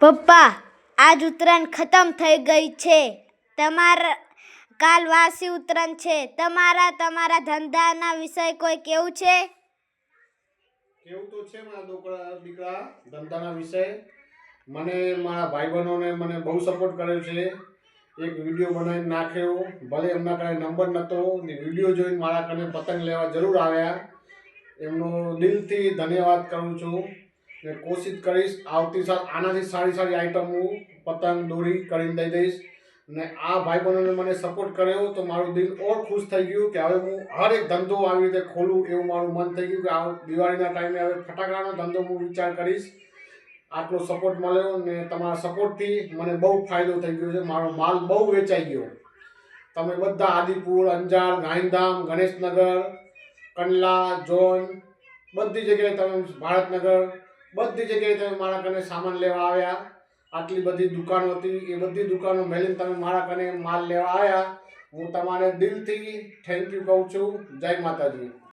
પપ્પા, આજ ઉત્તરાયણ ખતમ થઈ ગઈ છે. તમારા કાલ વાસી ઉત્તરાયણ છે. તમારા ધંધાના વિશે કોઈ કેવું છે? કેવું તો છે મારા દીકરા ધંધાના વિશે. મને મારા ભાઈ બહેનોને મને બહુ સપોર્ટ કર્યો છે. એક વિડીયો બનાવીને નાખ્યો, ભલે એમના કાંઈ નંબર નહોતો ને વિડીયો જોઈને મારા કને પતંગ લેવા જરૂર આવ્યા. એમનો દિલથી ધન્યવાદ કરું છું ને કોશિશ કરીશ આવતી સાલ આનાથી સારી આઈટમ હું પતંગ દોરી કરીને દઈ દઈશ. ને આ ભાઈ બહેનોને મને સપોર્ટ કર્યો તો મારું દિલ ઓર ખુશ થઈ ગયું કે હવે હું હર એક ધંધો આવી રીતે ખોલું એવું મારું મન થઈ ગયું કે આ દિવાળીના ટાઈમે હવે ફટાકડાનો ધંધો હું વિચાર કરીશ. આટલો સપોર્ટ મળ્યો ને તમારા સપોર્ટથી મને બહુ ફાયદો થઈ ગયો છે. મારો માલ બહુ વેચાઈ ગયો. તમે બધા આદિપુર, અંજાર, ગાંધીધામ, ગણેશનગર, કંડલા, જોન બધી જગ્યાએ તમે ભારતનગર બધી જગ્યાએ તમે મારા કને સામાન લેવા આવ્યા. આટલી બધી દુકાનો હતી એ બધી દુકાનો મેળીને તમે મારા કને માલ લેવા આવ્યા. હું તમારે દિલથી થેન્ક યુ કહું છું. જય માતાજી.